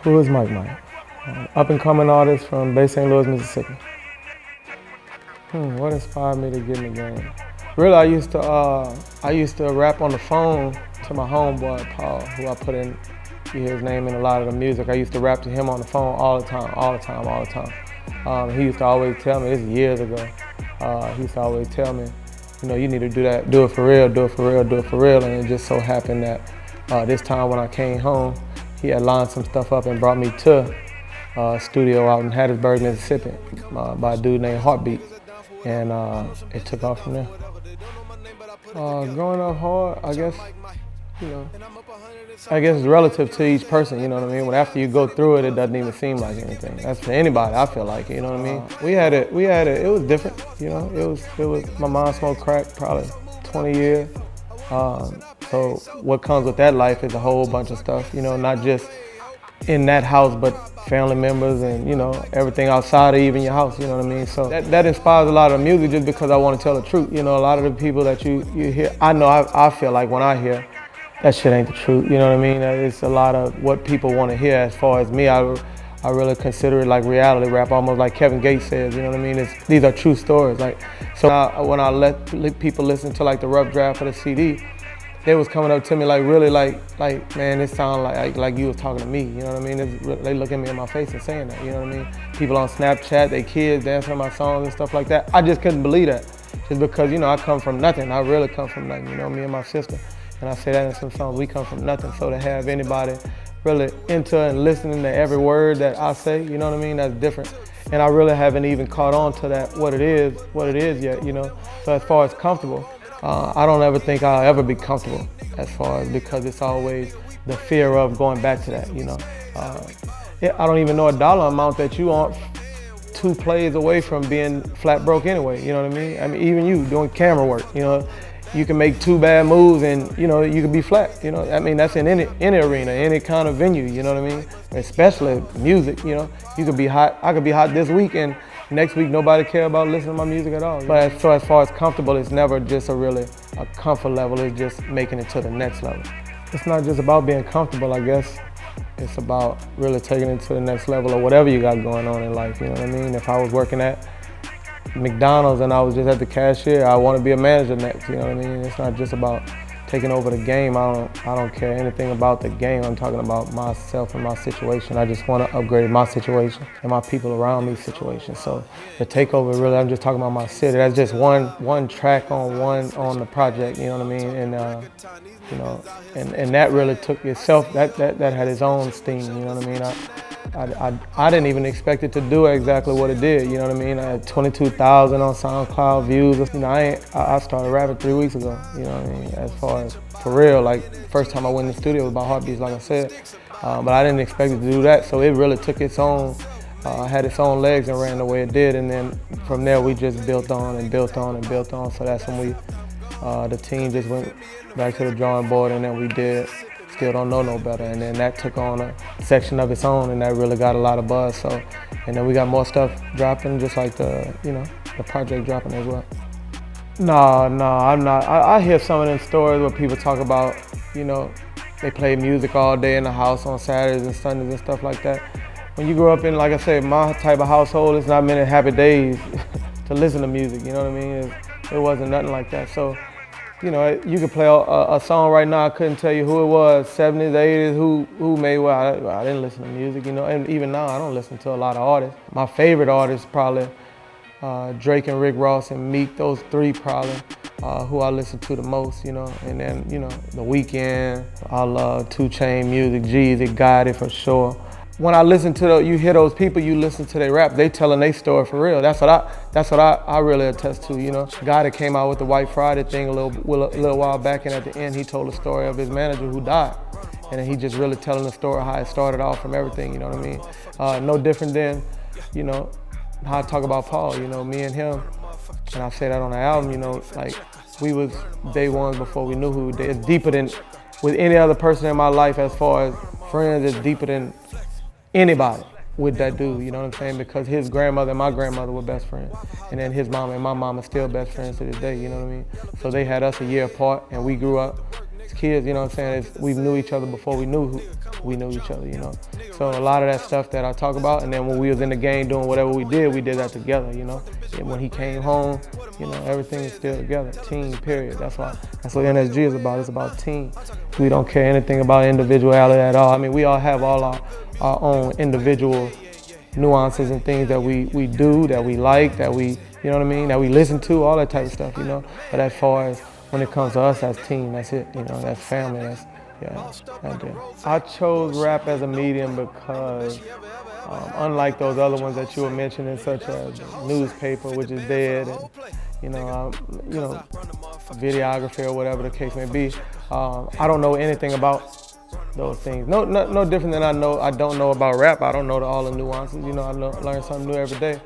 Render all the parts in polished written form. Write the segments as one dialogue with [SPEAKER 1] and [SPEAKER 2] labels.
[SPEAKER 1] Who is Mike Mike? Up and coming artist from Bay St. Louis, Mississippi. What inspired me to get in the game? Really, I used to rap on the phone to my homeboy Paul, who I put in, you hear his name in a lot of the music. I used to rap to him on the phone all the time, all the time, all the time. He used to always tell me, this is years ago, he used to always tell me, you need to do that, do it for real, do it for real, do it for real. And it just so happened that this time when I came home, he had lined some stuff up and brought me to a studio out in Hattiesburg, Mississippi, by a dude named Heartbeat. And it took off from there. Growing up hard, I guess it's relative to each person, you know what I mean? When after you go through it, it doesn't even seem like anything. That's for anybody, I feel like, you know what I mean? It was different, it was, my mom smoked crack probably 20 years. So what comes with that life is a whole bunch of stuff, not just in that house, but family members and, everything outside of even your house, you know what I mean? So that inspires a lot of music just because I want to tell the truth. A lot of the people that you hear, I feel like when I hear, that shit ain't the truth, you know what I mean? It's a lot of what people want to hear. As far as me, I really consider it like reality rap, almost like Kevin Gates says, you know what I mean? These are true stories. When I let people listen to like the rough draft of the CD, they was coming up to me like really like man, it sound like you was talking to me, you know what I mean? They look at me in my face and saying that, you know what I mean? People on Snapchat, they kids dancing on my songs and stuff like that. I just couldn't believe that, just because, I come from nothing. I really come from nothing, me and my sister. And I say that in some songs, we come from nothing. So to have anybody really into and listening to every word that I say, you know what I mean, that's different. And I really haven't even caught on to that, what it is yet, So as far as comfortable, I don't ever think I'll ever be comfortable because it's always the fear of going back to that, I don't even know a dollar amount that you aren't 2 plays away from being flat broke anyway, you know what I mean? I mean, even you doing camera work, you can make 2 bad moves and, you can be flat, I mean, that's in any arena, any kind of venue, you know what I mean? Especially music, you could be hot, I could be hot this week and next week nobody care about listening to my music at all. But so as far as comfortable, it's never just a comfort level, it's just making it to the next level. It's not just about being comfortable, I guess. It's about really taking it to the next level or whatever you got going on in life, you know what I mean? If I was working at McDonald's and I was just at the cashier, I want to be a manager next, you know what I mean? It's not just about taking over the game. I don't care anything about the game. I'm talking about myself and my situation. I just want to upgrade my situation and my people around me's situation. So the takeover, really, I'm just talking about my city. That's just one track on the project, you know what I mean? And and that really took itself, that had its own steam, you know what I mean? I didn't even expect it to do exactly what it did, you know what I mean? I had 22,000 on SoundCloud views. I started rapping 3 weeks ago, you know what I mean? As far as for real, like first time I went in the studio was about Heartbeats, like I said. But I didn't expect it to do that, so it really took its own, had its own legs and ran the way it did. And then from there we just built on and built on and built on. So that's when the team just went back to the drawing board and then we did Still Don't Know No Better, and then that took on a section of its own and that really got a lot of buzz. So, and then we got more stuff dropping, just like the project dropping as well. No, I'm not. I hear some of them stories where people talk about, they play music all day in the house on Saturdays and Sundays and stuff like that. When you grow up in, like I said, my type of household, it's not many happy days to listen to music, you know what I mean? It wasn't nothing like that. So, you could play a song right now, I couldn't tell you who it was, 70s, 80s, who made what. I didn't listen to music, and even now I don't listen to a lot of artists. My favorite artists probably Drake and Rick Ross and Meek, those 3 probably, who I listen to the most, and then, The Weeknd, I love 2 Chainz music, Jeezy, Gotti for sure. When I listen to you hear those people, you listen to their rap, they telling their story for real. That's what I really attest to, Gotti came out with the White Friday thing a little while back, and at the end he told the story of his manager who died. And then he just really telling the story how it started off from everything, you know what I mean? No different than, how I talk about Paul, me and him, and I say that on the album, like we was day ones before we knew who we did. It's deeper than with any other person in my life as far as friends, it's deeper than anybody with that dude, you know what I'm saying? Because his grandmother and my grandmother were best friends. And then his mama and my mama are still best friends to this day, you know what I mean? So they had us a year apart and we grew up as kids. kids, you know what I'm saying? We knew each other before we knew each other, you know? So a lot of that stuff that I talk about, and then when we was in the game doing whatever we did that together, you know? And when he came home, you know, everything is still together, team, period. That's what NSG is about. It's about team. We don't care anything about individuality at all. I mean, we all have all our own individual nuances and things that we do, that we like, that we, you know what I mean, that we listen to, all that type of stuff, you know? But as far as when it comes to us as team, that's it, you know, that's family, that's it. I chose rap as a medium because unlike those other ones that you were mentioning, such as newspaper, which is dead, and you know, videography or whatever the case may be, I don't know anything about those things. No different than I don't know about rap. I don't know all the nuances. You know, I learn something new every day.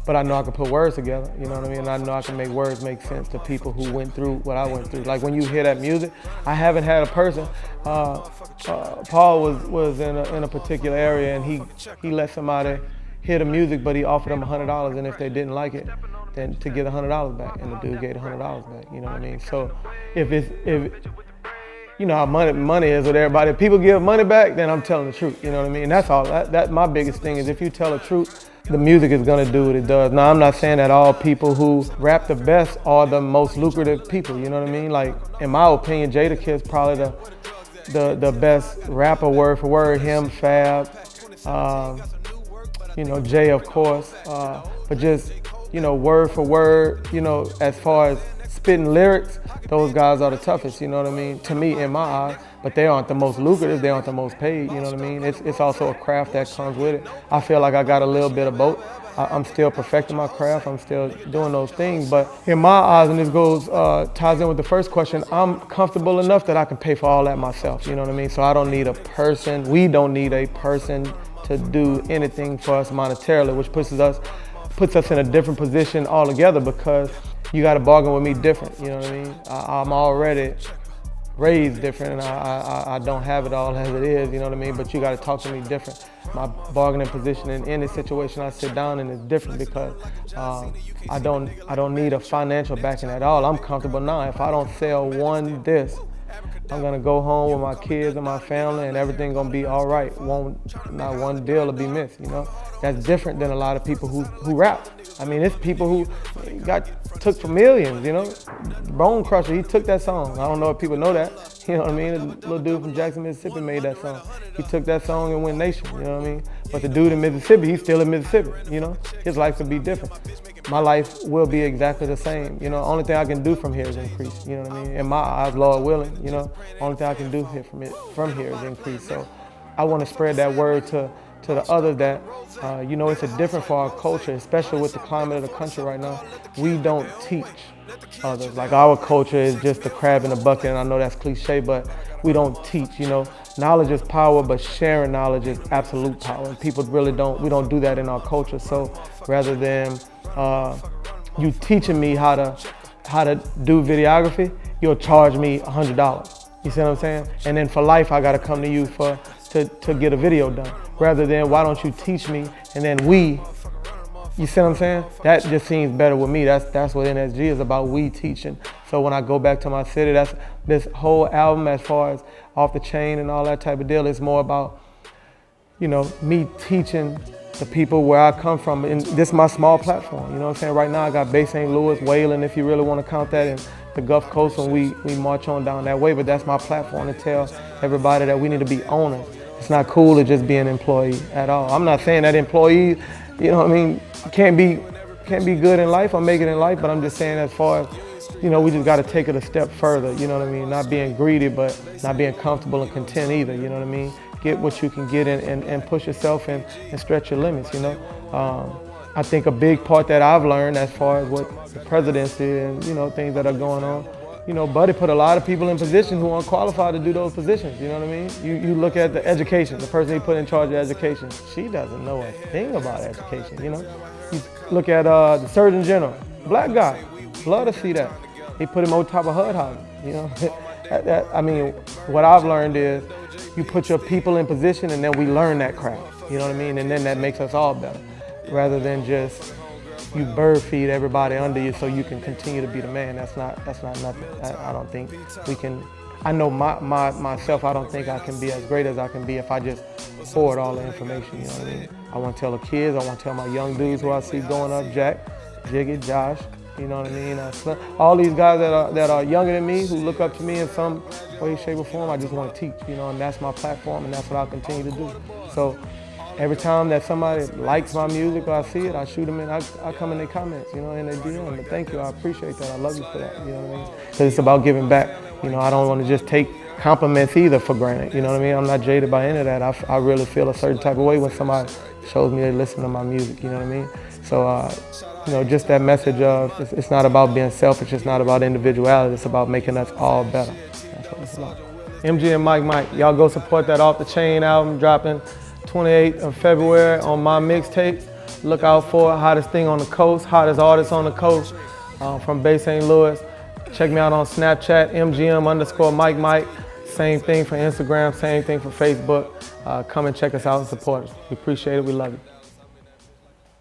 [SPEAKER 1] But I know I can put words together, you know what I mean? And I know I can make words make sense to people who went through what I went through. Like when you hear that music, I haven't had a person, Paul was in a particular area, and he let somebody hear the music, but he offered them $100, and if they didn't like it, then to get $100 back, and the dude gave $100 back, you know what I mean? So if you know how money is with everybody, if people give money back, then I'm telling the truth, you know what I mean? And that's all, that my biggest thing is if you tell the truth, the music is gonna do what it does. Now, I'm not saying that all people who rap the best are the most lucrative people, you know what I mean? Like, in my opinion, Jadakiss probably the best rapper word for word, him, Fab, you know, Jay, of course, but just, you know, word for word, you know, as far as spitting lyrics, those guys are the toughest, you know what I mean, to me, in my eyes. But they aren't the most lucrative, they aren't the most paid, you know what I mean? It's also a craft that comes with it. I feel like I got a little bit of both. I'm still perfecting my craft, I'm still doing those things, but in my eyes, and this ties in with the first question, I'm comfortable enough that I can pay for all that myself, you know what I mean? So I don't need a person, we don't need a person to do anything for us monetarily, which puts us in a different position altogether, because you got to bargain with me different, you know what I mean? I'm already raised different, and I don't have it all as it is, you know what I mean? But you got to talk to me different. My bargaining position in any situation I sit down in is different, because I don't need a financial backing at all. I'm comfortable now. If I don't sell one disc, I'm gonna go home with my kids and my family, and everything gonna be all right. Not one deal will be missed, you know? That's different than a lot of people who rap. I mean, it's people who took for millions, you know? Bone Crusher, he took that song. I don't know if people know that, you know what I mean? The little dude from Jackson, Mississippi made that song. He took that song and went nation, you know what I mean? But the dude in Mississippi, he's still in Mississippi, you know? His life could be different. My life will be exactly the same, you know? Only thing I can do from here is increase, you know what I mean? In my eyes, Lord willing, you know? Only thing I can do from here is increase. So I want to spread that word to the others that, you know, it's a different for our culture, especially with the climate of the country right now. We don't teach others. Like, our culture is just the crab in the bucket, and I know that's cliche, but we don't teach, you know. Knowledge is power, but sharing knowledge is absolute power. And people we don't do that in our culture. So rather than you teaching me how to do videography, you'll charge me $100. You see what I'm saying? And then for life, I gotta come to you to get a video done. Rather than, why don't you teach me, and then you see what I'm saying? That just seems better with me. That's what NSG is about, we teaching. So when I go back to my city, that's this whole album, as far as Off the Chain and all that type of deal, it's more about, you know, me teaching the people where I come from. And this is my small platform, you know what I'm saying? Right now I got Bay St. Louis, Wayland, if you really want to count that, and the Gulf Coast when we march on down that way, but that's my platform to tell everybody that we need to be owners. It's not cool to just be an employee at all. I'm not saying that employees, you know what I mean, can't be good in life or make it in life, but I'm just saying, as far as, you know, we just got to take it a step further, you know what I mean? Not being greedy, but not being comfortable and content either, you know what I mean? Get what you can get and push yourself and stretch your limits, you know? I think a big part that I've learned, as far as what the presidency and, you know, things that are going on, you know, Buddy put a lot of people in positions who aren't qualified to do those positions, you know what I mean? You look at the education, the person he put in charge of education, she doesn't know a thing about education, you know? You look at the Surgeon General, black guy, love to see that. He put him on top of HUD housing, you know? I mean, what I've learned is you put your people in position, and then we learn that craft, you know what I mean? And then that makes us all better, rather than just you bird feed everybody under you so you can continue to be the man. That's not nothing. I don't think we can I know myself, I don't think I can be as great as I can be if I just forward all the information, you know what I mean? I want to tell the kids, I want to tell my young dudes who I see going up, Jack, Jiggy, Josh, you know what I mean? All these guys that are younger than me, who look up to me in some way, shape, or form, I just want to teach, you know, and that's my platform, and that's what I'll continue to do. So every time that somebody likes my music or I see it, I shoot them in, I come in their comments, you know, in their DM. But thank you, I appreciate that. I love you for that, you know what I mean? Because it's about giving back. You know, I don't want to just take compliments either for granted, you know what I mean? I'm not jaded by any of that. I really feel a certain type of way when somebody shows me they listen to my music, you know what I mean? So, you know, just that message of it's not about being selfish, it's not about individuality, it's about making us all better. That's what it's about. MG and Mike, y'all go support that Off the Chain album dropping 28th of February on my mixtape. Look out for it. Hottest thing on the coast, hottest artist on the coast from Bay St. Louis. Check me out on Snapchat, MGM_Mike. Same thing for Instagram, same thing for Facebook. Come and check us out and support us. We appreciate it, we love you.